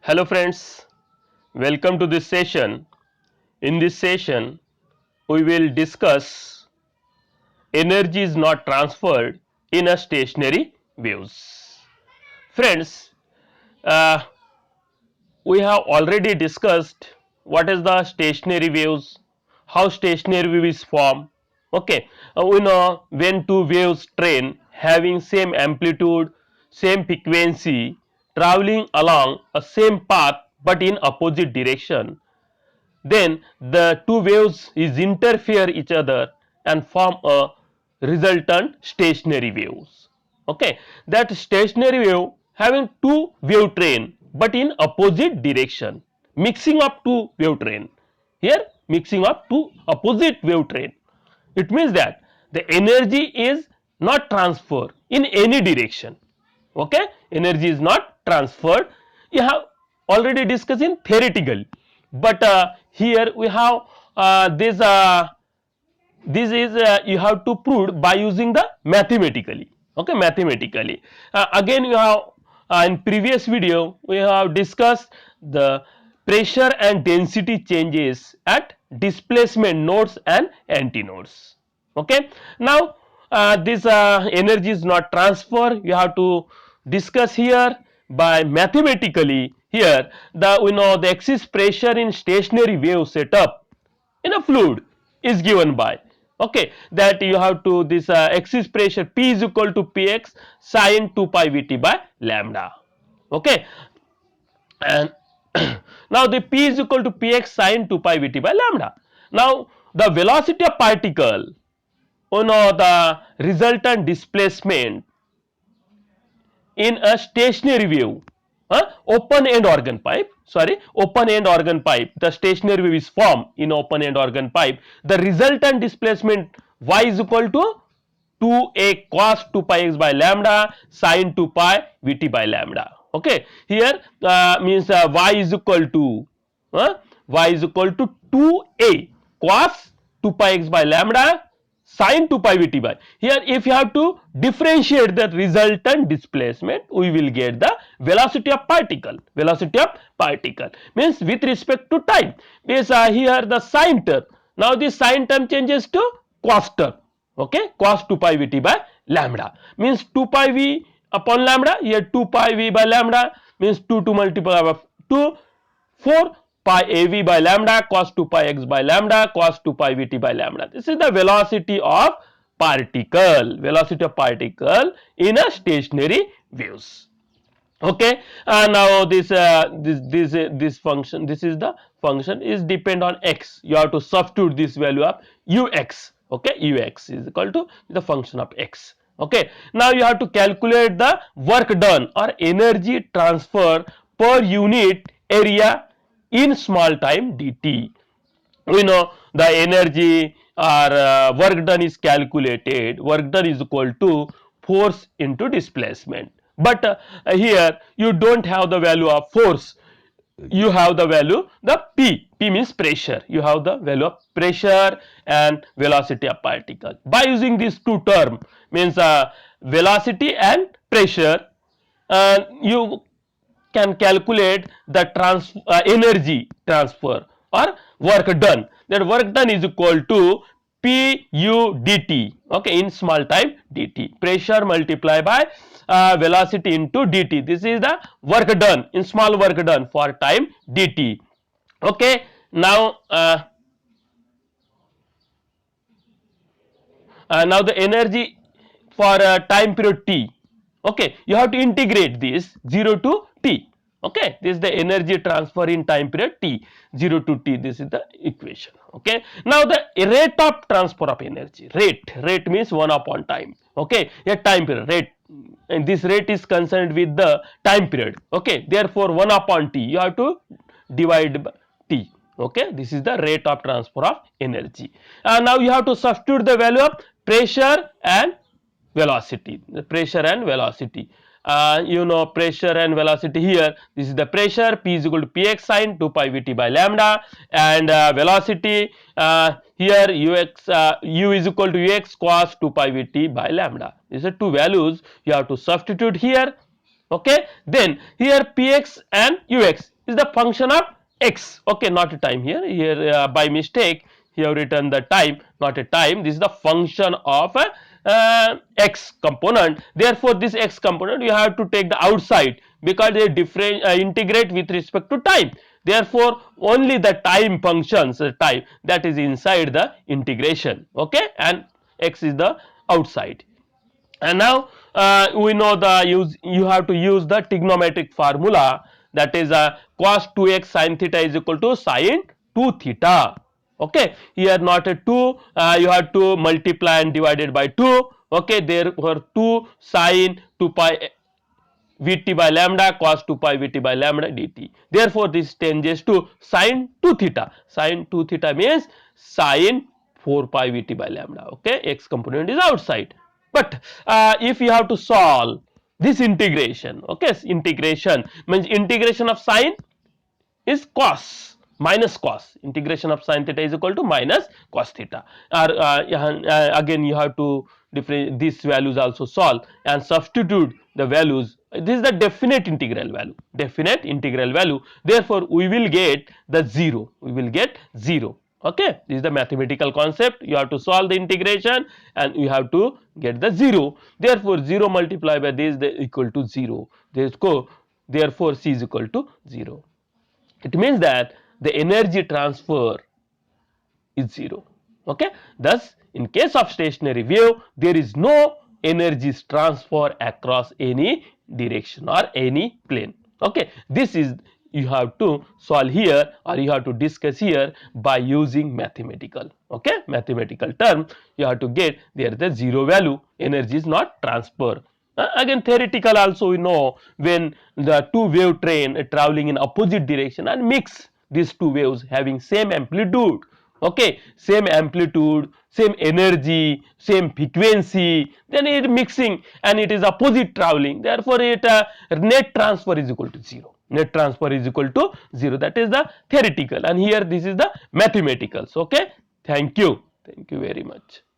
Hello friends, welcome to this session. In this session, we will discuss energy is not transferred in a stationary waves. Friends, uh, we have already discussed what is the stationary waves, how stationary waves form. Okay, we know when two waves train having same amplitude, same frequency, traveling along a same path but in opposite direction, then the two waves is interfere each other and form a resultant stationary waves. Okay, that stationary wave having two wave train but in opposite direction, mixing up two wave train. Here mixing up two opposite wave train, it means that the energy is not transferred in any direction. Okay, energy is not transferred. You have already discussed in theoretical, but here we have this is you have to prove by using the mathematically. Okay, mathematically again you have in previous video we have discussed the pressure and density changes at displacement nodes and antinodes. Okay, now this energy is not transfer, you have to discuss here by mathematically. Here the we know the excess pressure in stationary wave setup in a fluid is given by, okay, that you have to this excess pressure P is equal to Px sin 2 pi Vt by lambda. Okay, and now the P is equal to Px sin 2 pi Vt by lambda. Now the velocity of particle, you know, the resultant displacement in a stationary wave, open end organ pipe, sorry, open end organ pipe, the stationary wave is formed in open end organ pipe. The resultant displacement y is equal to 2a cos 2 pi x by lambda sin 2 pi Vt by lambda. Okay, here means y is equal to y is equal to 2a cos 2 pi x by lambda sin 2 pi Vt by. Here if you have to differentiate the resultant displacement, we will get the velocity of particle. Velocity of particle means with respect to time, means here the sin term, now this sin term changes to cos term. Okay, cos 2 pi Vt by lambda means 2 pi V upon lambda, here 2 pi V by lambda means 2 to multiply by 2, 4 pi av by lambda cos 2 pi x by lambda cos 2 pi Vt by lambda. This is the velocity of particle, velocity of particle in a stationary waves. Okay, now this function, this is the function is depend on x. You have to substitute this value of ux. Okay, ux is equal to the function of x. Okay, now you have to calculate the work done or energy transfer per unit area in small time dt. We know the energy or work done is calculated, work done is equal to force into displacement, but here you don't have the value of force, you have the value the p means pressure, you have the value of pressure and velocity of particle. By using these two term means velocity and pressure, you can calculate the energy transfer or work done. That work done is equal to pu dt, okay, in small time dt, pressure multiplied by velocity into dt. This is the work done in small work done for time dt. Okay, now now the energy for time period t. Okay, you have to integrate this 0 to t. Okay, this is the energy transfer in time period t, 0 to t, this is the equation. Okay, now the rate of transfer of energy, rate means 1 upon time. Okay, a time period rate, and this rate is concerned with the time period. Okay, therefore 1 upon t, you have to divide by t. Okay, this is the rate of transfer of energy. Now you have to substitute the value of pressure and velocity, the pressure and velocity. You know pressure and velocity, here this is the pressure P is equal to Px sin 2 pi Vt by lambda, and velocity here ux u is equal to ux cos 2 pi Vt by lambda. These are two values you have to substitute here. Okay, then here px and ux is the function of x. Okay, not a time here. Here by mistake you have written the time, not a time. This is the function of a x component. Therefore, this x component you have to take the outside because they different integrate with respect to time. Therefore, only the time functions, the time that is inside the integration. Okay, and x is the outside. And now we know the use, you have to use the trigonometric formula, that is cos 2x sin theta is equal to sin 2 theta. Okay, here not a 2, you have to multiply and divided by 2. Okay, therefore 2 sin 2 pi Vt by lambda cos 2 pi Vt by lambda dt. Therefore, this changes to sin 2 theta. Sin 2 theta means sin 4 pi Vt by lambda. Okay, x component is outside. But if you have to solve this integration, okay, integration means integration of sin is cos minus cos, integration of sin theta is equal to minus cos theta, or again you have to different these values also solve and substitute the values. This is the definite integral value, definite integral value. Therefore, we will get the 0, we will get 0. Okay, this is the mathematical concept. You have to solve the integration and you have to get the 0. Therefore, 0 multiplied by this is equal to 0. Therefore, C is equal to 0. It means that the energy transfer is 0. Okay, thus in case of stationary wave there is no energy transfer across any direction or any plane. Okay, this is you have to solve here or you have to discuss here by using mathematical, okay, mathematical term. You have to get there the 0 value, energy is not transfer. Again theoretical also we know, when the two wave train traveling in opposite direction and mix these two waves having same amplitude, okay, same amplitude, same energy, same frequency, then it mixing and it is opposite traveling, therefore it net transfer is equal to 0, net transfer is equal to 0. That is the theoretical, and here this is the mathematicals. Okay, thank you very much.